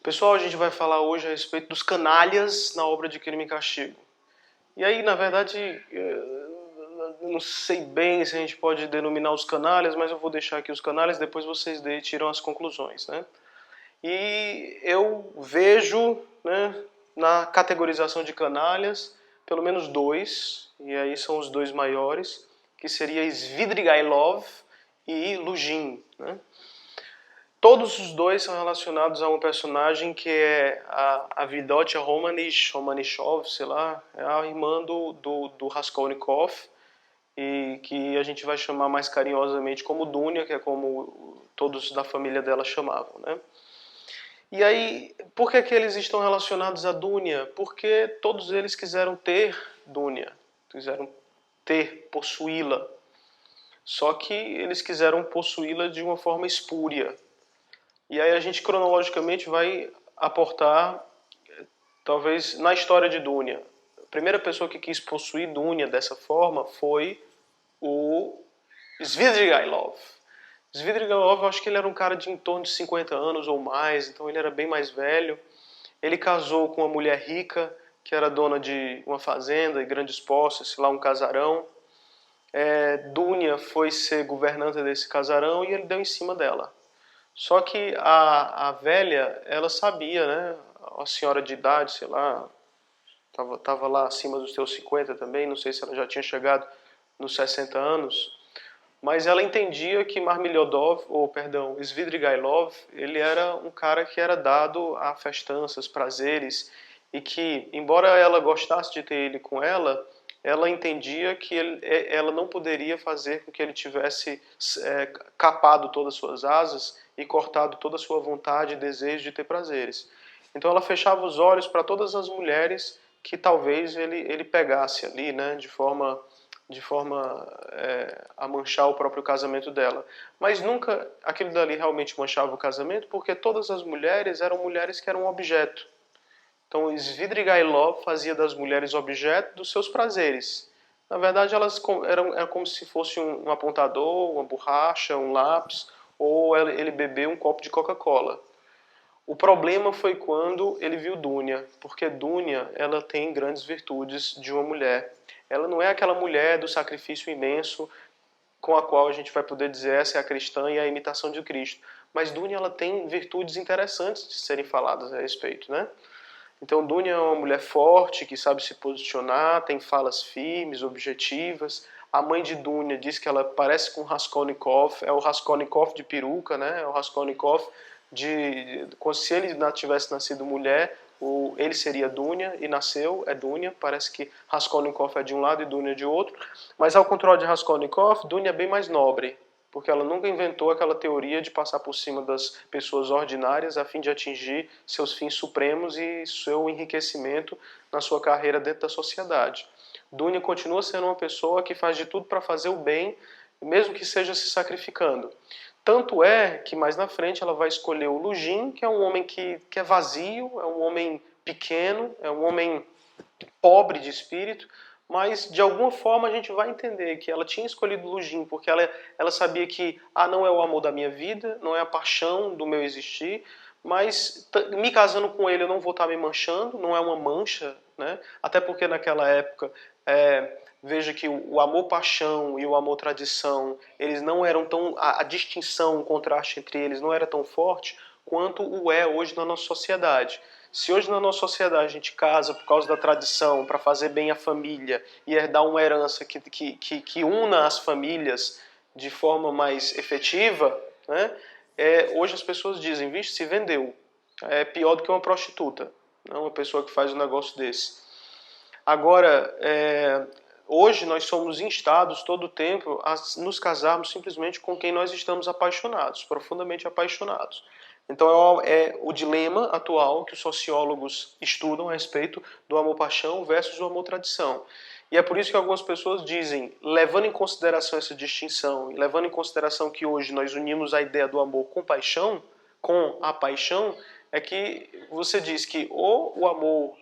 Pessoal, a gente vai falar hoje a respeito dos canalhas na obra de Crime e Castigo. E aí, na verdade, eu não sei bem se a gente pode denominar os canalhas, mas eu vou deixar aqui os canalhas, depois vocês tiram as conclusões, né? E eu vejo, né, na categorização de canalhas, pelo menos dois, e aí são os dois maiores, que seria Svidrigailov e Lujin, né? Todos os dois são relacionados a um personagem que é a Avdotya Romanishov, sei lá, é a irmã do Raskolnikov, e que a gente vai chamar mais carinhosamente como Dunya, que é como todos da família dela chamavam, né? E aí, por que eles estão relacionados a Dunya? Porque todos eles quiseram ter Dunya, quiseram possuí-la. Só que eles quiseram possuí-la de uma forma espúria. E aí a gente cronologicamente vai aportar, talvez, na história de Dunya. A primeira pessoa que quis possuir Dunya dessa forma foi o Svidrigailov. Svidrigailov, eu acho que ele era um cara de em torno de 50 anos ou mais, então ele era bem mais velho. Ele casou com uma mulher rica, que era dona de uma fazenda e grandes posses, sei lá, um casarão. Dunya foi ser governanta desse casarão e ele deu em cima dela. Só que a velha, ela sabia, né? A senhora de idade, sei lá, tava lá acima dos seus 50 também, não sei se ela já tinha chegado nos 60 anos, mas ela entendia que Svidrigailov, ele era um cara que era dado a festanças, prazeres, e que, embora ela gostasse de ter ele com ela entendia que ela não poderia fazer com que ele tivesse capado todas as suas asas e cortado toda a sua vontade e desejo de ter prazeres. Então ela fechava os olhos para todas as mulheres que talvez ele pegasse ali, né, de forma a manchar o próprio casamento dela. Mas nunca aquilo dali realmente manchava o casamento, porque todas as mulheres eram mulheres que eram objeto. Então Svidrigailov fazia das mulheres objeto dos seus prazeres. Na verdade, elas eram como se fosse um apontador, uma borracha, um lápis, ou ele beber um copo de Coca-Cola. O problema foi quando ele viu Dunya, porque Dunya, ela tem grandes virtudes de uma mulher. Ela não é aquela mulher do sacrifício imenso com a qual a gente vai poder dizer essa é a cristã e a imitação de Cristo. Mas Dunya, ela tem virtudes interessantes de serem faladas a respeito, né? Então Dunya é uma mulher forte, que sabe se posicionar, tem falas firmes, objetivas. A mãe de Dunya diz que ela parece com Raskolnikov, é o Raskolnikov de peruca, né? É o Raskolnikov se ele tivesse nascido mulher, ele seria Dunya e nasceu, é Dunya. Parece que Raskolnikov é de um lado e Dunya de outro. Mas ao contrário de Raskolnikov, Dunya é bem mais nobre, porque ela nunca inventou aquela teoria de passar por cima das pessoas ordinárias a fim de atingir seus fins supremos e seu enriquecimento na sua carreira dentro da sociedade. Dunya continua sendo uma pessoa que faz de tudo para fazer o bem, mesmo que seja se sacrificando. Tanto é que mais na frente ela vai escolher o Lujin, que é um homem que é vazio, é um homem pequeno, é um homem pobre de espírito, mas de alguma forma a gente vai entender que ela tinha escolhido Lujin porque ela sabia que não é o amor da minha vida, não é a paixão do meu existir, mas me casando com ele eu não vou estar me manchando, não é uma mancha, né? Até porque naquela época, veja que o amor-paixão e o amor-tradição, eles não eram tão, a distinção, o contraste entre eles não era tão forte quanto o é hoje na nossa sociedade. Se hoje na nossa sociedade a gente casa por causa da tradição, para fazer bem a família e herdar uma herança que una as famílias de forma mais efetiva, né? Hoje as pessoas dizem, vixe, se vendeu. É pior do que uma prostituta, não uma pessoa que faz um negócio desse. Agora, hoje nós somos instados todo o tempo a nos casarmos simplesmente com quem nós estamos apaixonados, profundamente apaixonados. Então é o dilema atual que os sociólogos estudam a respeito do amor-paixão versus o amor-tradição. E é por isso que algumas pessoas dizem, levando em consideração essa distinção, e levando em consideração que hoje nós unimos a ideia do amor com paixão, com a paixão, é que você diz que ou o amor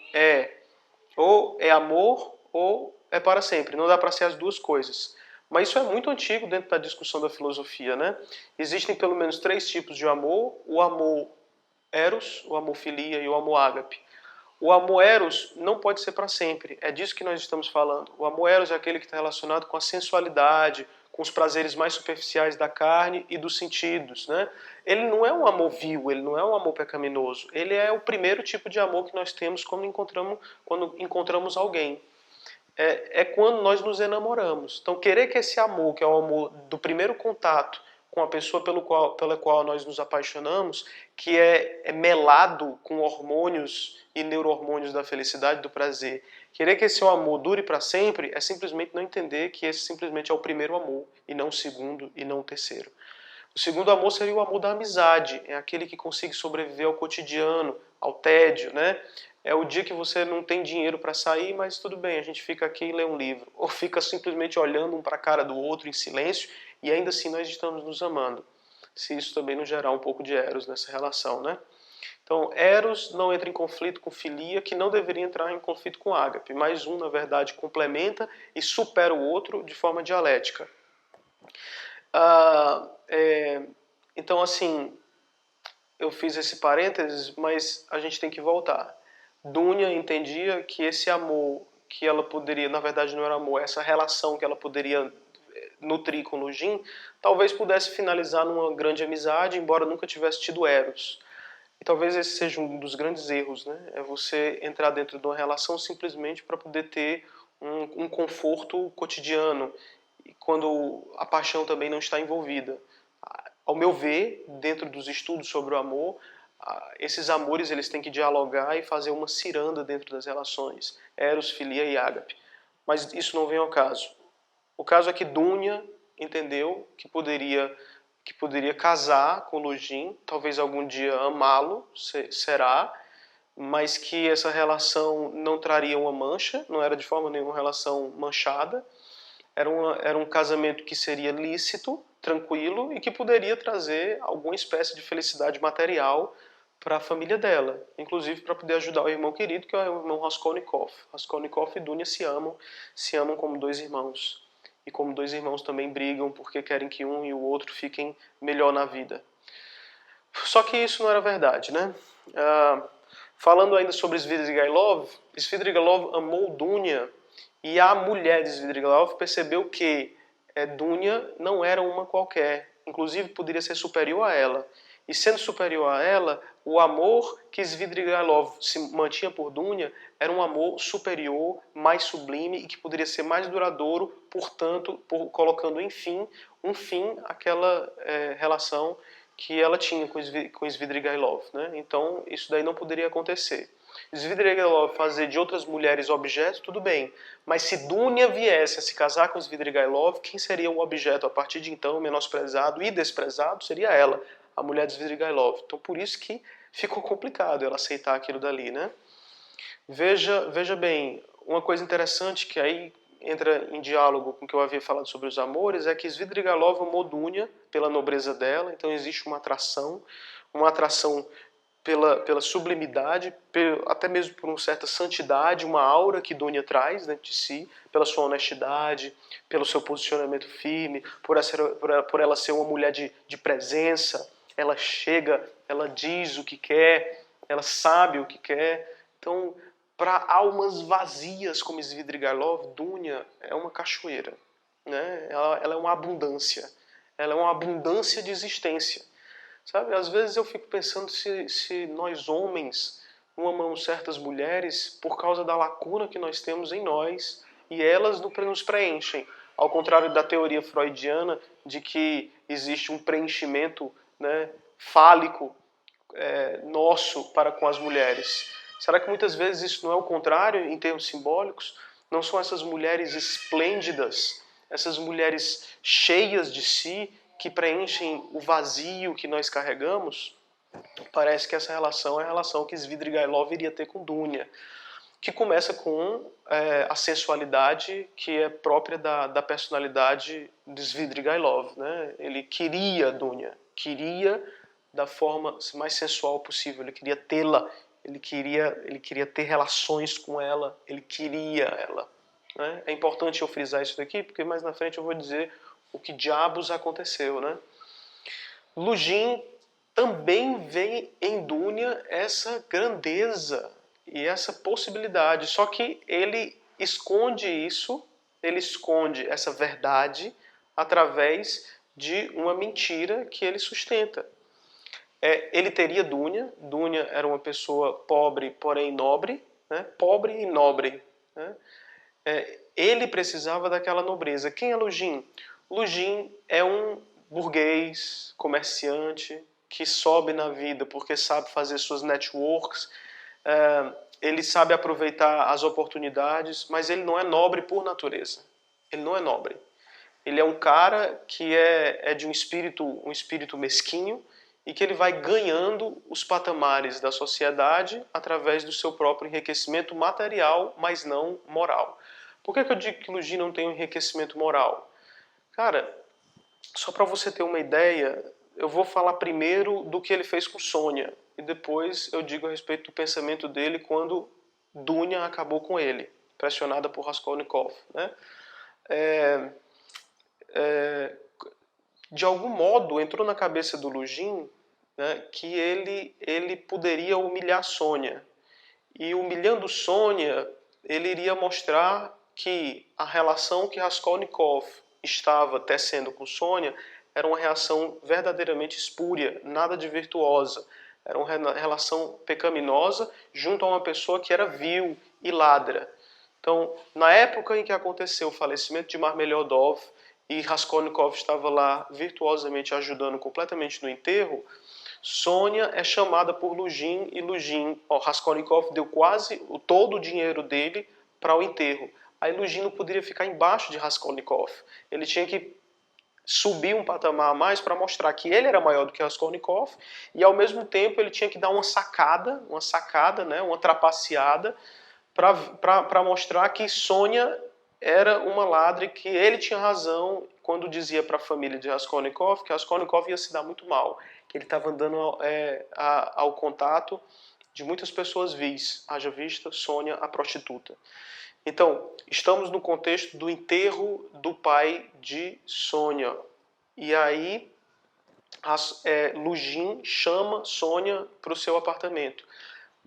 ou é amor ou é para sempre. Não dá para ser as duas coisas. Mas isso é muito antigo dentro da discussão da filosofia, né? Existem pelo menos 3 tipos de amor. O amor Eros, o amor filia e o amor ágape. O amor eros não pode ser para sempre, é disso que nós estamos falando. O amor eros é aquele que está relacionado com a sensualidade, com os prazeres mais superficiais da carne e dos sentidos, né? Ele não é um amor vil, ele não é um amor pecaminoso, ele é o primeiro tipo de amor que nós temos quando encontramos alguém. É quando nós nos enamoramos. Então, querer que esse amor, que é o amor do primeiro contato com a pessoa pela qual nós nos apaixonamos, que é melado com hormônios e neurohormônios da felicidade, do prazer, querer que esse seu amor dure para sempre é simplesmente não entender que esse simplesmente é o primeiro amor, e não o segundo, e não o terceiro. O segundo amor seria o amor da amizade, é aquele que consegue sobreviver ao cotidiano, ao tédio, né? É o dia que você não tem dinheiro para sair, mas tudo bem, a gente fica aqui e lê um livro. Ou fica simplesmente olhando um para a cara do outro em silêncio e ainda assim nós estamos nos amando. Se isso também não gerar um pouco de eros nessa relação, né? Então, eros não entra em conflito com filia, que não deveria entrar em conflito com ágape. Mas um, na verdade, complementa e supera o outro de forma dialética. Então, assim, eu fiz esse parênteses, mas a gente tem que voltar. Dúnia entendia que esse amor que ela poderia, na verdade não era amor, essa relação que ela poderia nutrir com Lugin, talvez pudesse finalizar numa grande amizade, embora nunca tivesse tido eros. E talvez esse seja um dos grandes erros, né? É você entrar dentro de uma relação simplesmente para poder ter um conforto cotidiano, quando a paixão também não está envolvida. Ao meu ver, dentro dos estudos sobre o amor, esses amores eles têm que dialogar e fazer uma ciranda dentro das relações, eros, filia e ágape. Mas isso não vem ao caso. O caso é que Dúnia entendeu que poderia casar com Lugin, talvez algum dia amá-lo, será, mas que essa relação não traria uma mancha, não era de forma nenhuma uma relação manchada, era um casamento que seria lícito, tranquilo e que poderia trazer alguma espécie de felicidade material para a família dela, inclusive para poder ajudar o irmão querido, que é o irmão Raskolnikov. Raskolnikov e Dunya se amam como dois irmãos. E como dois irmãos também brigam porque querem que um e o outro fiquem melhor na vida. Só que isso não era verdade, né? Falando ainda sobre Svidrigailov amou Dunya e a mulher de Svidrigailov percebeu que Dunya não era uma qualquer, inclusive poderia ser superior a ela. E sendo superior a ela, o amor que Svidrigailov se mantinha por Dunya era um amor superior, mais sublime e que poderia ser mais duradouro, portanto, colocando um fim àquela relação que ela tinha com Svidrigailov, né? Então, isso daí não poderia acontecer. Svidrigailov fazer de outras mulheres objetos, tudo bem. Mas se Dunya viesse a se casar com Svidrigailov, quem seria o objeto a partir de então, menosprezado e desprezado, seria ela, a mulher de Svidrigailov. Então, por isso que ficou complicado ela aceitar aquilo dali, né? Veja bem, uma coisa interessante que aí entra em diálogo com o que eu havia falado sobre os amores é que Svidrigailov amou Dunya pela nobreza dela, então existe uma atração pela sublimidade, até mesmo por uma certa santidade, uma aura que Dunya traz dentro de si, pela sua honestidade, pelo seu posicionamento firme, por ela ser uma mulher de presença, ela chega, ela diz o que quer, ela sabe o que quer. Então, para almas vazias como Svidrigailov, Dunya é uma cachoeira, né? Ela é uma abundância, ela é uma abundância de existência. Sabe, às vezes eu fico pensando se nós homens não amamos certas mulheres por causa da lacuna que nós temos em nós e elas nos preenchem. Ao contrário da teoria freudiana de que existe um preenchimento, né, fálico nosso para com as mulheres. Será que muitas vezes isso não é o contrário em termos simbólicos? Não são essas mulheres esplêndidas, essas mulheres cheias de si, que preenchem o vazio que nós carregamos? Parece que essa relação é a relação que Svidrigailov iria ter com Dunya, que começa com a sensualidade que é própria da personalidade de Svidrigailov, né? Ele queria Dunya, queria da forma mais sensual possível, ele queria tê-la, ele queria ter relações com ela, ele queria ela. Né? É importante eu frisar isso daqui, porque mais na frente eu vou dizer o que diabos aconteceu, né? Lugin também vê em Dunya essa grandeza e essa possibilidade. Só que ele esconde isso, ele esconde essa verdade através de uma mentira que ele sustenta. Ele teria Dunya. Dunya era uma pessoa pobre, porém nobre, né? Pobre e nobre, né? Ele precisava daquela nobreza. Quem é Lujin? Lujin é um burguês, comerciante, que sobe na vida porque sabe fazer suas networks, ele sabe aproveitar as oportunidades, mas ele não é nobre por natureza. Ele não é nobre. Ele é um cara que é de um espírito mesquinho e que ele vai ganhando os patamares da sociedade através do seu próprio enriquecimento material, mas não moral. Por que eu digo que Lujin não tem um enriquecimento moral? Cara, só para você ter uma ideia, eu vou falar primeiro do que ele fez com Sônia e depois eu digo a respeito do pensamento dele quando Dunya acabou com ele, pressionada por Raskolnikov, né? De algum modo entrou na cabeça do Lujin, né, que ele poderia humilhar Sônia. E humilhando Sônia, ele iria mostrar que a relação que Raskolnikov estava tecendo com Sônia era uma relação verdadeiramente espúria, nada de virtuosa. Era uma relação pecaminosa junto a uma pessoa que era vil e ladra. Então, na época em que aconteceu o falecimento de Marmeliodov e Raskolnikov estava lá virtuosamente ajudando completamente no enterro, Sônia é chamada por Lujin e Raskolnikov deu quase todo o dinheiro dele para o enterro. Aí Lujin não poderia ficar embaixo de Raskolnikov. Ele tinha que subir um patamar a mais para mostrar que ele era maior do que Raskolnikov e ao mesmo tempo ele tinha que dar uma sacada, né, uma trapaceada para mostrar que Sônia era uma ladra e que ele tinha razão quando dizia para a família de Raskolnikov que Raskolnikov ia se dar muito mal, que ele estava andando ao contato de muitas pessoas vis, haja vista Sônia, a prostituta. Então, estamos no contexto do enterro do pai de Sônia. E aí, Lujin chama Sônia para o seu apartamento.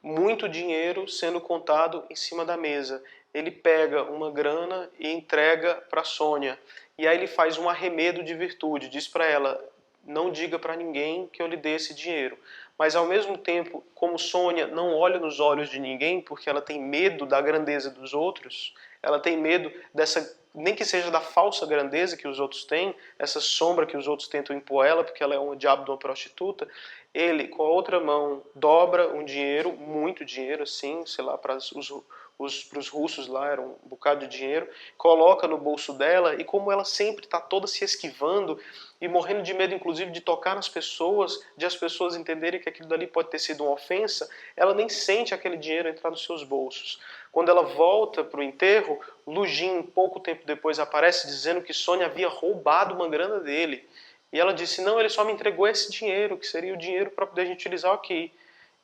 Muito dinheiro sendo contado em cima da mesa. Ele pega uma grana e entrega para Sônia. E aí ele faz um arremedo de virtude. Diz para ela, não diga para ninguém que eu lhe dei esse dinheiro. Mas ao mesmo tempo, como Sônia não olha nos olhos de ninguém, porque ela tem medo da grandeza dos outros, ela tem medo dessa, nem que seja da falsa grandeza que os outros têm, essa sombra que os outros tentam impor a ela, porque ela é um diabo de uma prostituta, ele, com a outra mão, dobra um dinheiro, muito dinheiro, assim, sei lá, para os russos lá, era um bocado de dinheiro, coloca no bolso dela, e como ela sempre está toda se esquivando e morrendo de medo, inclusive, de tocar nas pessoas, de as pessoas entenderem que aquilo dali pode ter sido uma ofensa, ela nem sente aquele dinheiro entrar nos seus bolsos. Quando ela volta para o enterro, Lujin, pouco tempo depois, aparece dizendo que Sônia havia roubado uma grana dele. E ela disse, não, ele só me entregou esse dinheiro, que seria o dinheiro para poder a gente utilizar aqui.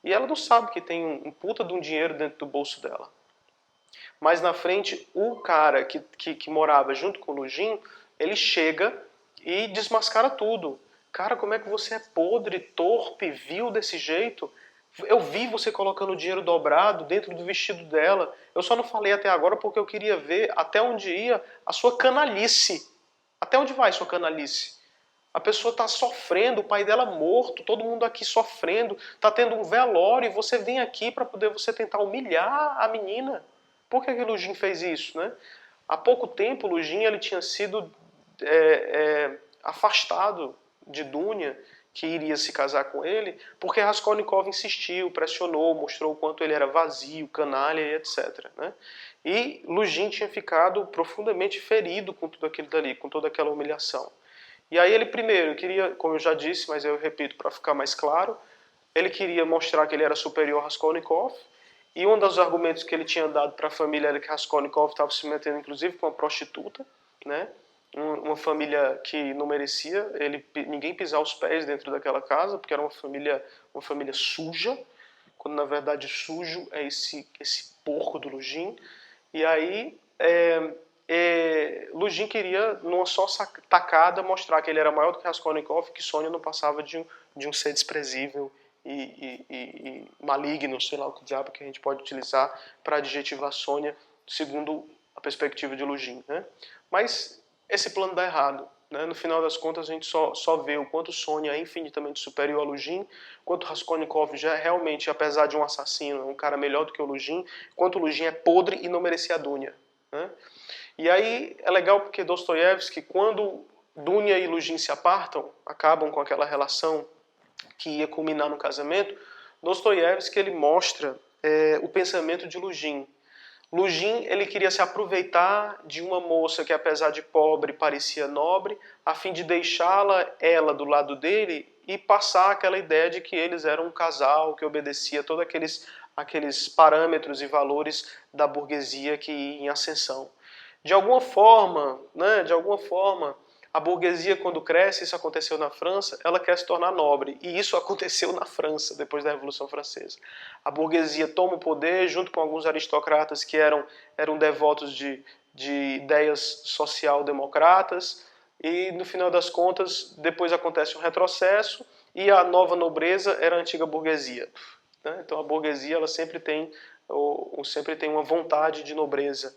E ela não sabe que tem um puta de um dinheiro dentro do bolso dela. Mais na frente, o cara que morava junto com o Lujin, ele chega e desmascara tudo. Cara, como é que você é podre, torpe, vil desse jeito? Eu vi você colocando o dinheiro dobrado dentro do vestido dela. Eu só não falei até agora porque eu queria ver até onde ia a sua canalice. Até onde vai sua canalice? A pessoa está sofrendo, o pai dela morto, todo mundo aqui sofrendo, está tendo um velório e você vem aqui para poder você tentar humilhar a menina. Por que o Lujin fez isso, né? Há pouco tempo, o Lujin ele tinha sido afastado de Dunya, que iria se casar com ele, porque Raskolnikov insistiu, pressionou, mostrou o quanto ele era vazio, canalha e etc. Né? E Lujin tinha ficado profundamente ferido com tudo aquilo dali, com toda aquela humilhação. E aí ele primeiro queria, como eu já disse, mas eu repito para ficar mais claro, ele queria mostrar que ele era superior a Raskolnikov, e um dos argumentos que ele tinha dado para a família era que Raskolnikov estava se metendo inclusive com uma prostituta, né? Uma família que não merecia ninguém pisar os pés dentro daquela casa, porque era uma família suja, quando na verdade sujo é esse porco do Lujin. E aí Lujin queria, numa só tacada, mostrar que ele era maior do que Raskolnikov, que Sônia não passava de de um ser desprezível e maligno, sei lá o que diabo que a gente pode utilizar para adjetivar Sônia, segundo a perspectiva de Lugin, né? Mas esse plano dá errado, né? No final das contas, a gente só vê o quanto Sônia é infinitamente superior a Lugin, quanto Raskolnikov já é realmente, apesar de um assassino, um cara melhor do que o Lugin, quanto o Lugin é podre e não merecia a Dunya, né? E aí é legal porque Dostoiévski, quando Dunya e Lugin se apartam, acabam com aquela relação que ia culminar no casamento, Dostoiévski ele mostra o pensamento de Lugin. Lugin ele queria se aproveitar de uma moça que, apesar de pobre, parecia nobre, a fim de deixá-la, ela, do lado dele e passar aquela ideia de que eles eram um casal que obedecia a todos aqueles parâmetros e valores da burguesia que ia em ascensão. De alguma forma, a burguesia, quando cresce, isso aconteceu na França, ela quer se tornar nobre. E isso aconteceu na França, depois da Revolução Francesa. A burguesia toma o poder, junto com alguns aristocratas que eram devotos de ideias social-democratas, e, no final das contas, depois acontece um retrocesso, e a nova nobreza era a antiga burguesia. Então, a burguesia ela sempre tem uma vontade de nobreza.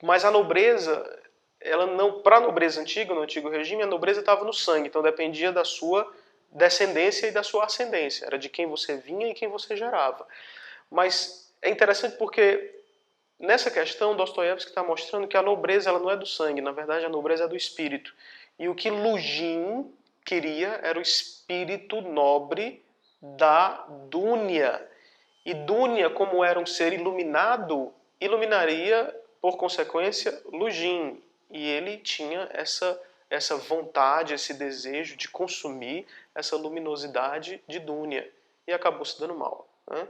Mas a nobreza, ela não, para a nobreza antiga, no antigo regime, a nobreza estava no sangue, então dependia da sua descendência e da sua ascendência, era de quem você vinha e quem você gerava. Mas é interessante porque nessa questão Dostoiévski está mostrando que a nobreza ela não é do sangue, na verdade a nobreza é do espírito. E o que Lugin queria era o espírito nobre da Dunya. E Dunya, como era um ser iluminado, iluminaria por consequência, Lugin. E ele tinha essa vontade, esse desejo de consumir essa luminosidade de Dunya. E acabou se dando mal, né?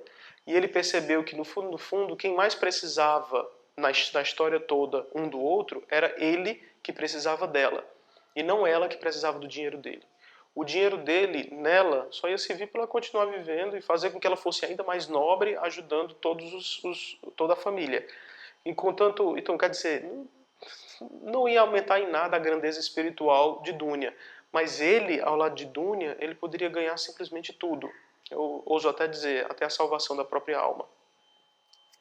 E ele percebeu que, no fundo, quem mais precisava, na história toda, um do outro, era ele que precisava dela. E não ela que precisava do dinheiro dele. O dinheiro dele, nela, só ia servir para ela continuar vivendo e fazer com que ela fosse ainda mais nobre, ajudando toda a família. Então, quer dizer, não ia aumentar em nada a grandeza espiritual de Dunya. Mas ele, ao lado de Dunya, ele poderia ganhar simplesmente tudo. Eu ouso até dizer, até a salvação da própria alma.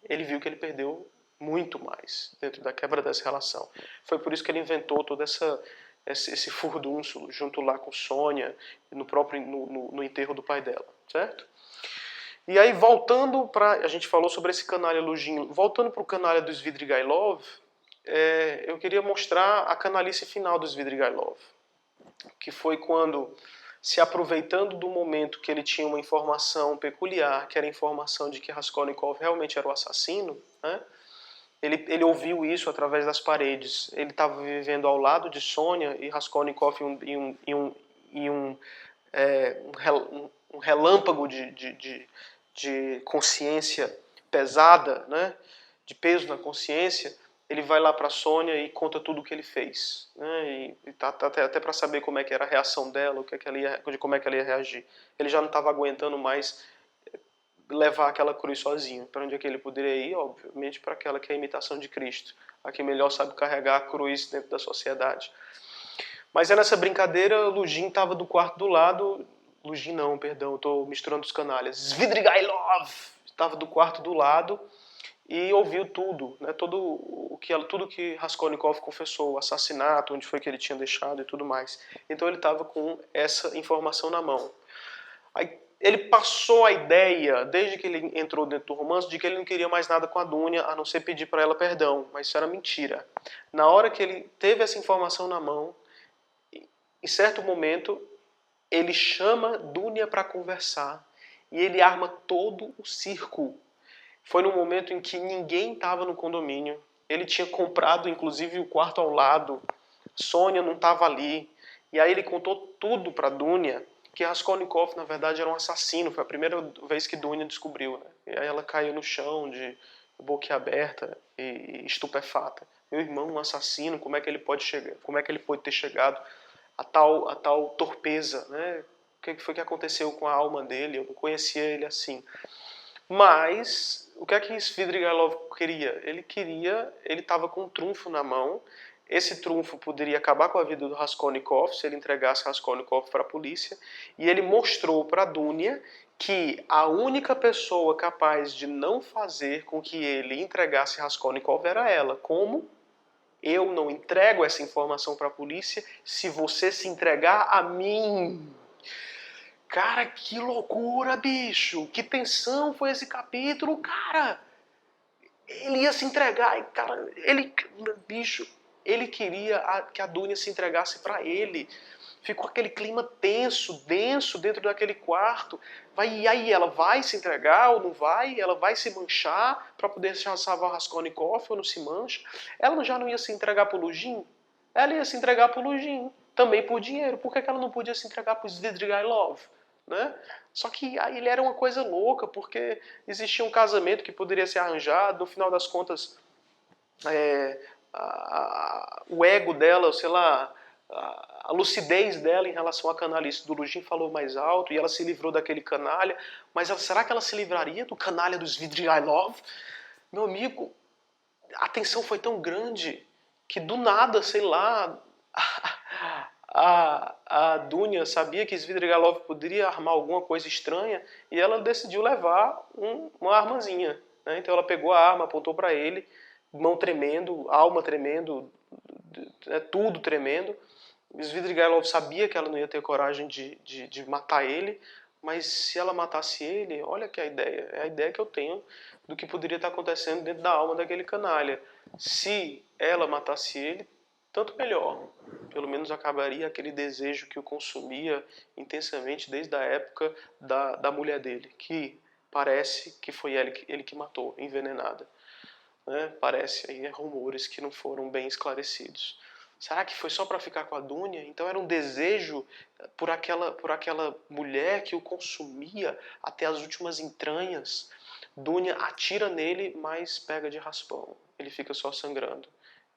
Ele viu que ele perdeu muito mais dentro da quebra dessa relação. Foi por isso que ele inventou todo esse furdúnculo, junto lá com Sônia, no enterro do pai dela, certo? E aí, voltando para... A gente falou sobre esse canalha Lugin. Voltando para o canalha do Svidrigailov, eu queria mostrar a canalice final do Svidrigailov, que foi quando, se aproveitando do momento que ele tinha uma informação peculiar, que era a informação de que Raskolnikov realmente era o assassino, né? Ele ouviu isso através das paredes. Ele estava vivendo ao lado de Sônia e Raskolnikov em um relâmpago de consciência pesada, né? De peso na consciência. Ele vai lá para a Sônia e conta tudo o que ele fez, né? E tá até para saber como é que era a reação dela, como é que ela ia reagir. Ele já não estava aguentando mais levar aquela cruz sozinho. Para onde é que ele poderia ir? Obviamente para aquela que é a imitação de Cristo, a que melhor sabe carregar a cruz dentro da sociedade. Mas nessa brincadeira, Lugin estava do quarto do lado. Lugin não, perdão, estou misturando os canalhas. Svidrigailov estava do quarto do lado e ouviu tudo, né? Tudo que Raskolnikov confessou, o assassinato, onde foi que ele tinha deixado e tudo mais. Então ele estava com essa informação na mão. Aí ele passou a ideia, desde que ele entrou dentro do romance, de que ele não queria mais nada com a Dunya, a não ser pedir para ela perdão. Mas isso era mentira. Na hora que ele teve essa informação na mão, em certo momento, ele chama Dunya para conversar e ele arma todo o circo. Foi num momento em que ninguém estava no condomínio. Ele tinha comprado, inclusive, o quarto ao lado. Sônia não estava ali. E aí ele contou tudo para Dunya, que Raskolnikov, na verdade, era um assassino. Foi a primeira vez que Dunya descobriu, né? E aí ela caiu no chão, de boquiaberta e estupefata. Meu irmão, um assassino, como é que ele pode ter chegado a tal torpeza, né? O que foi que aconteceu com a alma dele? Eu não conhecia ele assim. Mas o que é que Svidrigailov queria? Ele estava com um trunfo na mão esse trunfo poderia acabar com a vida do Raskolnikov se ele entregasse Raskolnikov para a polícia, e ele mostrou para Dunya que a única pessoa capaz de não fazer com que ele entregasse Raskolnikov era ela. Como? Eu não entrego essa informação para a polícia se você se entregar a mim. Cara, que loucura, bicho! Que tensão foi esse capítulo, cara! Ele ia se entregar, cara, bicho, ele queria que a Dunya se entregasse para ele. Ficou aquele clima tenso, denso dentro daquele quarto. E aí, ela vai se entregar ou não vai? Ela vai se manchar para poder salvar o Raskolnikov ou não se mancha? Ela já não ia se entregar para o Lujin? Ela ia se entregar para o Lujin, também por dinheiro. Por que ela não podia se entregar para o Svidrigailov? Né? Só que aí ele era uma coisa louca, porque existia um casamento que poderia ser arranjado, no final das contas, o ego dela, sei lá, a lucidez dela em relação à canalice do Lujin falou mais alto e ela se livrou daquele canalha. Mas será que ela se livraria do canalha do Svidrigailov? Meu amigo, a tensão foi tão grande que do nada, sei lá, a Dunya sabia que Svidrigailov poderia armar alguma coisa estranha e ela decidiu levar uma armazinha. Né? Então ela pegou a arma, apontou para ele, mão tremendo, alma tremendo, tudo tremendo. Svidrigailov sabia que ela não ia ter coragem de matar ele, mas se ela matasse ele, olha que é a ideia que eu tenho do que poderia estar acontecendo dentro da alma daquele canalha. Se ela matasse ele, tanto melhor. Pelo menos acabaria aquele desejo que o consumia intensamente desde a época da mulher dele, que parece que foi ele que matou, envenenada. Né? Parece aí rumores que não foram bem esclarecidos. Será que foi só para ficar com a Dunya? Então era um desejo por aquela mulher que o consumia até as últimas entranhas. Dunya atira nele, mas pega de raspão. Ele fica só sangrando.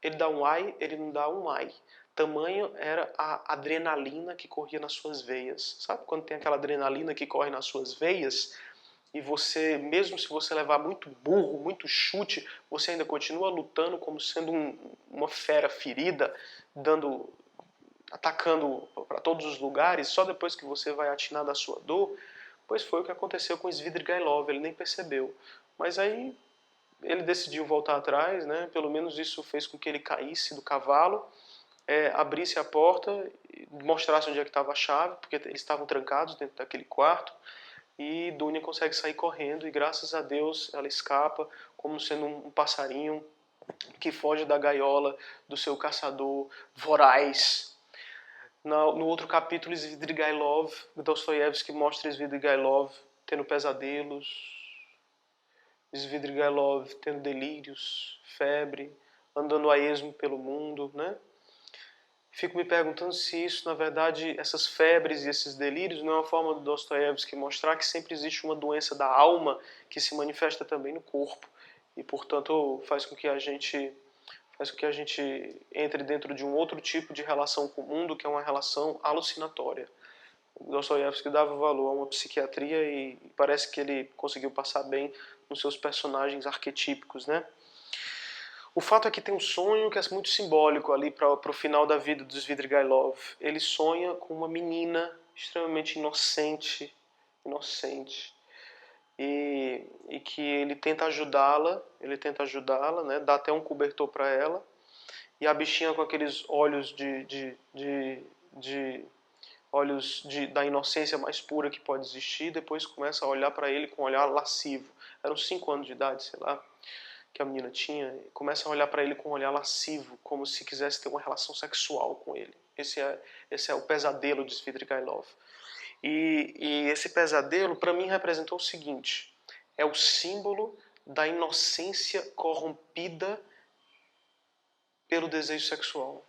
Ele dá um ai, ele não dá um ai. Tamanho era a adrenalina que corria nas suas veias. Sabe quando tem aquela adrenalina que corre nas suas veias? E você, mesmo se você levar muito burro, muito chute, você ainda continua lutando como sendo uma fera ferida, atacando para todos os lugares, só depois que você vai atinar da sua dor. Pois foi o que aconteceu com Svidrigailov, ele nem percebeu. Mas aí ele decidiu voltar atrás, né? Pelo menos isso fez com que ele caísse do cavalo, abrisse a porta, mostrasse onde é que estava a chave, porque eles estavam trancados dentro daquele quarto. E Dunya consegue sair correndo e graças a Deus ela escapa como sendo um passarinho que foge da gaiola do seu caçador voraz. No outro capítulo, Svidrigailov, Dostoiévski mostra Svidrigailov tendo pesadelos, Svidrigailov tendo delírios, febre, andando a esmo pelo mundo, né? Fico me perguntando se isso, na verdade, essas febres e esses delírios não é uma forma do Dostoiévski mostrar que sempre existe uma doença da alma que se manifesta também no corpo e, portanto, faz com que a gente entre dentro de um outro tipo de relação com o mundo, que é uma relação alucinatória. O Dostoiévski dava valor a uma psiquiatria e parece que ele conseguiu passar bem nos seus personagens arquetípicos, né? O fato é que tem um sonho que é muito simbólico ali para o final da vida do Svidrigailov. Ele sonha com uma menina extremamente inocente, e que ele tenta ajudá-la, né? Dá até um cobertor para ela, e a bichinha com aqueles olhos da inocência mais pura que pode existir, depois começa a olhar para ele com um olhar lascivo. Eram 5 anos de idade, sei lá, que a menina tinha, começa a olhar para ele com um olhar lascivo, como se quisesse ter uma relação sexual com ele. Esse é o pesadelo de Svidrigailov. E esse pesadelo, para mim, representou o seguinte: é o símbolo da inocência corrompida pelo desejo sexual.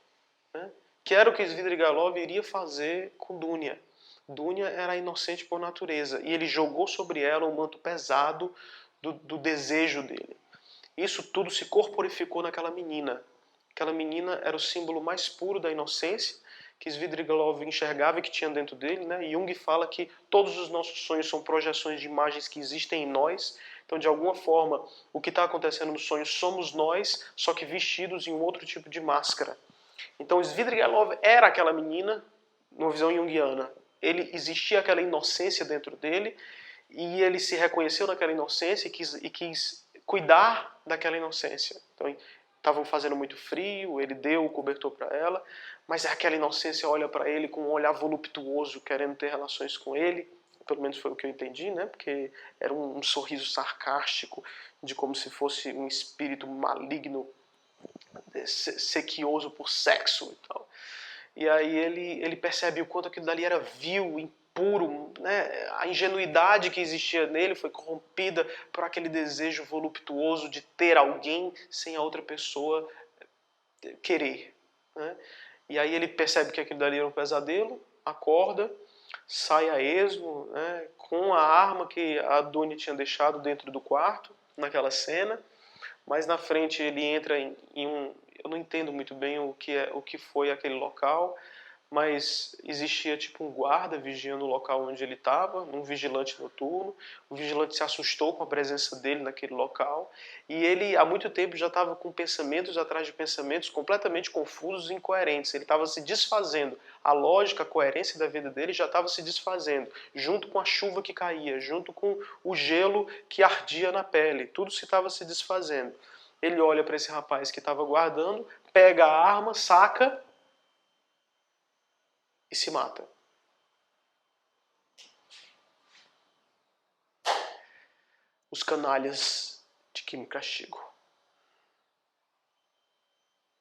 Né? Que era o que Svidrigailov iria fazer com Dunya. Dunya era inocente por natureza, e ele jogou sobre ela um manto pesado do desejo dele. Isso tudo se corporificou naquela menina. Aquela menina era o símbolo mais puro da inocência, que Svidrigailov enxergava e que tinha dentro dele, né? Jung fala que todos os nossos sonhos são projeções de imagens que existem em nós. Então, de alguma forma, o que está acontecendo no sonho somos nós, só que vestidos em um outro tipo de máscara. Então, Svidrigailov era aquela menina, numa visão junguiana. Ele existia aquela inocência dentro dele e ele se reconheceu naquela inocência e quis cuidar daquela inocência. Então, estavam fazendo muito frio, ele deu o cobertor para ela, mas aquela inocência olha para ele com um olhar voluptuoso, querendo ter relações com ele. Pelo menos foi o que eu entendi, né? Porque era um sorriso sarcástico, de como se fosse um espírito maligno, sequioso por sexo e tal. E aí ele percebe o quanto aquilo dali era vil, impuro, né? A ingenuidade que existia nele foi corrompida por aquele desejo voluptuoso de ter alguém sem a outra pessoa querer, né? E aí ele percebe que aquilo dali era um pesadelo, acorda, sai a esmo, né, com a arma que a Doni tinha deixado dentro do quarto, naquela cena. Mais na frente ele entra em um... Eu não entendo muito bem o que foi aquele local, mas existia tipo um guarda vigiando o local onde ele estava, um vigilante noturno. O vigilante se assustou com a presença dele naquele local e ele há muito tempo já estava com pensamentos atrás de pensamentos completamente confusos e incoerentes. Ele estava se desfazendo. A lógica, a coerência da vida dele já estava se desfazendo, junto com a chuva que caía, junto com o gelo que ardia na pele. Tudo se estava se desfazendo. Ele olha para esse rapaz que estava guardando, pega a arma, saca e se mata. Os canalhas de Crime e Castigo.